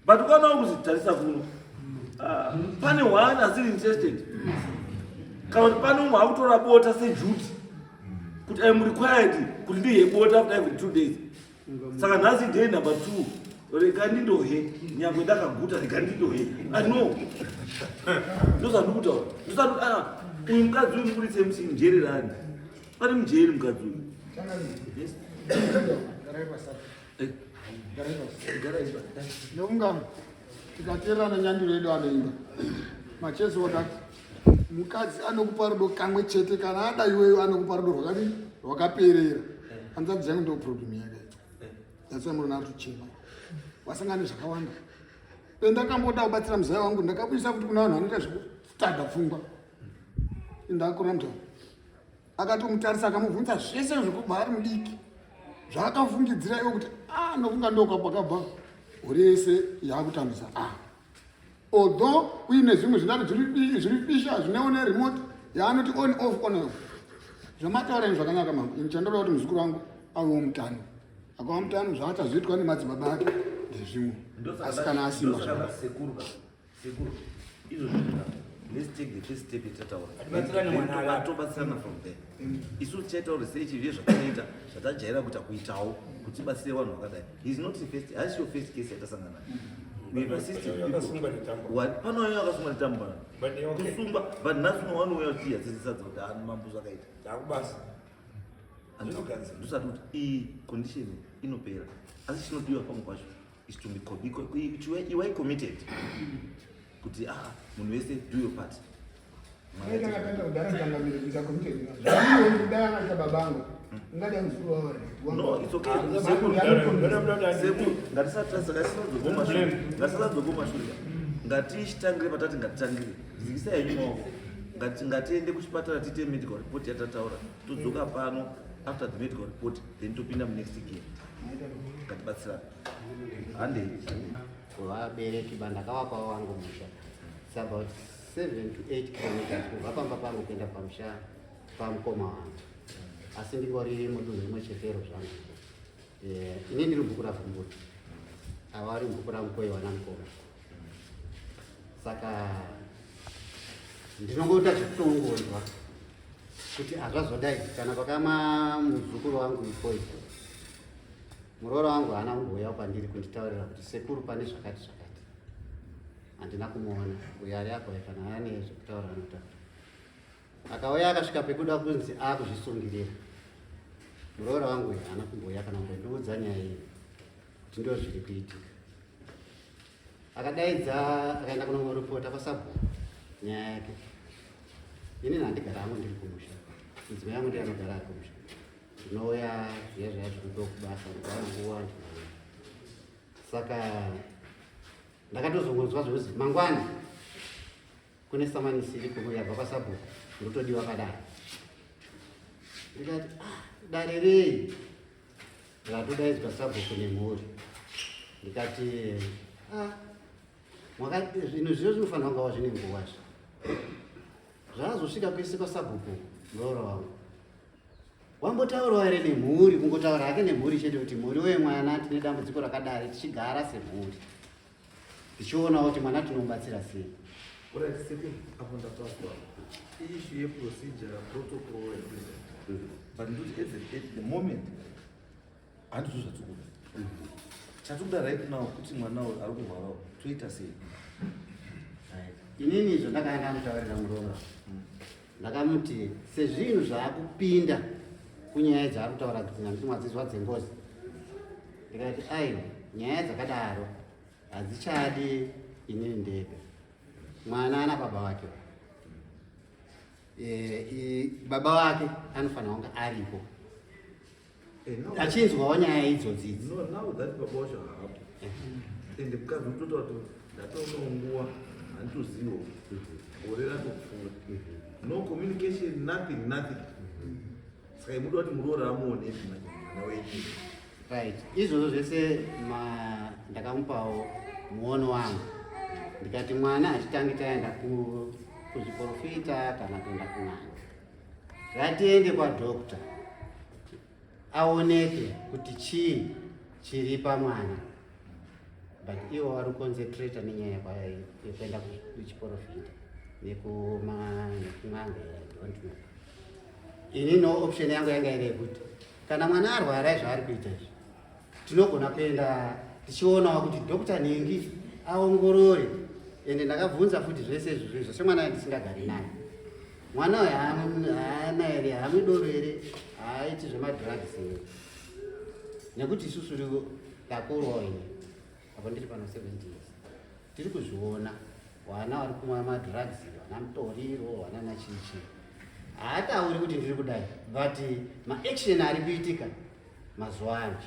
but ukaona kuti tarisa kuno pane one asiri interested kana kuti pane umwe akutora bota sejuti kuti I am required kuti ndihe bota after every 2 days saka nhasi day number 2 rega ndindohe nyangwe ndakaguta rega ndindohe no ndozandikutaura uyu mukadzi uyu muburitse muchini njererani pane mujeri mukadzi uyu neungano tikateerana nyandiro yedu anoimba machezi odati mukadzi anokupa rudo kamwe chete kana ada iweyo anokupa rudo rwakadini rwakaperera hanzadzi yangu ndo problem yake that's why munhu atuchema wasangana nezvakawanda pendakamboda kubatsira muzaya wangu ndakabudisa kuti kuna vanhu vanoita zvekutadha pfungwa ndakura mutaura akati mutarisa akamubvunza zvese zvekubva ari mudiki zvaakafungidzira iwo kuti ndofunga ndokwakabva hori yese yaakutambisa although uine zvimwe zvinati zviri fisha zvineone remote yaanoti on off zvamataura ni zvakanaka mangu ini chandoda kuti muzukuru wangu avewo mutano akava mutano zvaachazviitwa nemadzibaba ake ndezvimwe asi kana asimba let's take the first step yatataura tobatsirana from there isusu tichaitaura sei chizviye zvakanoita zvatajaira kuita kuitawo kuti tibatsire vanhu vakadai is not the first asi your first case yatasangana panoyo akasungwa netambo kusungwa but nhasi nowanouya kuti yadzidzisadza kuti mambo zvakaita ndosati kuti iyi condition inopera asi chinodiwa pamwe kwacho is to be iwai committed kuti munhu wese do your part no it's okay ngatisadzogoma shure ngatichitangire patati ngatitangire dzikisai nyumaoko ngatiende kuchipatara tiite medical report yatataura todzoka pano after the medical report then topinda munext game batsira hande vabereki bandakavapawo wangu musha. It's about 7 to 8 kilometers kubva pamba pangu kuenda pamusha pamukoma wangu, asi ndingori mudunhu rimwe chetero zvangu. Ini ndiri bhuku rabvumbuti, ava vari bhuku ramukoiwa namukoma. Saka ndinongota zvekutongonzwa kuti hazvazodai kana pakama muzukuru wangu ipoipo, muroora wangu haana kumbouya kwandiri kunditaurira kuti sekuru pane zvakati zvakati. Handina kumuona uyo ari apo kana ane zvekutaura anotaura. Akauya akasvika pekuda kunzi akuzvisungirira. Muroora wangu uyo haana kumbouya kana kundiudza nyaya iyi kuti ndo zviri kuitika. Akadaidza akaenda kunomoripota pasabhuku nyaya yake. Ini ndandigara hangu ndiri kumusha, mudzimai yangu ndiye anogara ari kumusha. Ndinouya zviya zviya zvekudo kubasa nguva. Saka ndakatozongonzwa zvokuzi mangwana kune samanisi iri kuno yabva pasabhuku ndotodiwa kadare. Ndikati dare rei? Ndakatodaidzwa sabhuku nemhuri. Ndikati zvinhu zvizvo zvinofanira kungawo zvine nguwazvo. Zvazosvika kwese kwasabhuku muroora wangu. Wambotaurawo here nemhuri, kungotaura hake nemhuri chete kuti mhuri wemwana tine dambudziko rakadare, tichigara semhuri, tichionawo kuti mwana tinomubatsira sei. Alright, second, upon the first one, issue procedure, protocol, and everything. But at the moment, I don't do that. Chatukuda right now, kuti mwana ari kurwarawo, toita sei? Inini izvo ndakanga ndamutaurira muroora. Ndakamuti sezvinhu zvaakupinda kunyaya dzaari kutaura kuti ndandimwe dzizwa dzengozi. Ndikati aiwa, nyaya dzakadaro hadzichadi inini ndega. Mwana ana baba wake. Baba wake anofanira kunge aripo achinzwawo nyaya idzodzi. No, now that baba wacho haapo. Ende mukadzi unototaura kuti ndatoona nguva handitozivo gore ratopfuura. No communication, nothing. Saka imuda kuti muroora amuonepi mwana wenyu. Right. Izvozvo zvese ndakamupawo muono wangu. Ndikati mwana hachitangi taenda kuzviprofita kana kuenda kun'anga. Ngatiende kwadhokota aoneke kuti chii chiri pamwana. But ivo vari kuconcentrata nenyaya yekuenda kuchiprofita nekun'anga. Ini no option yangu yanga iri yekuti kana mwana arwara zvaari kuita izvi, tinogona kuenda tichionawo kuti Dr. Ningi aongorore. Ende ndakabvunza futi zvese izvozvo semwana ndisingagari naye. Mwana uyu haana here, haamudoro here, haaiti zvemadrugs here. Nekuti isusu takurwawo ine apo ndiri pano 7 years, tiri kuzviona vana vari kumwa madrugs, vana mutoriro, vana nachichi. Haatauri kuti ndiri kudai, but maaction ari kuitika mazuva ano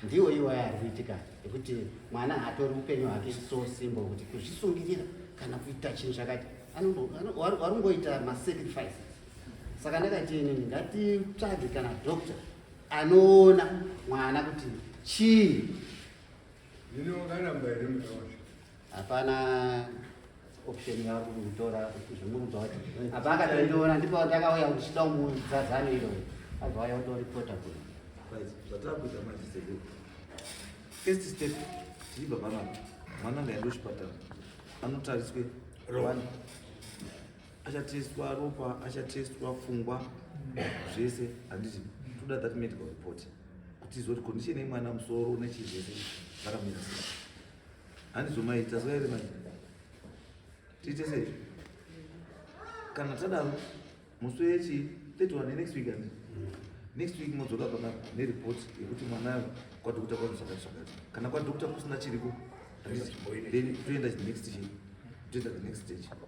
ndiwo iwayo ari kuitika, ekuti mwana haatori upenyu hwake so simple kuti kuzvisungirira kana kuita chinhu chakati, warungoita masacrifices. Saka ndakati inini ngatitsvage kana doctor anoona mwana kuti chii. Hapana option yavari kutora zvimuudza kuti apa akatondiona ndipo ndakauya kuchida kumudzadzano iroyo azvauya kutoripota kuti zvataakuita majisekuru. First step tibva panapa, mwana ngaenda kuchipatara anotariswe rwanda, achatestwa ropa, achatestwa pfungwa, zvese. Handiti toda that medical report kuti tizwe kuti condition yemwana musoro nechii zvese zvakamira sei. Handizomaita zvaere manje tiite sei kana tadaro musi wechi 31 next week. And next week modzoka pana nereport yekuti mwana kwadhokota kwanu zvakati zvakati. Kana kwadhokota kusina chiriko, then toenda next stage.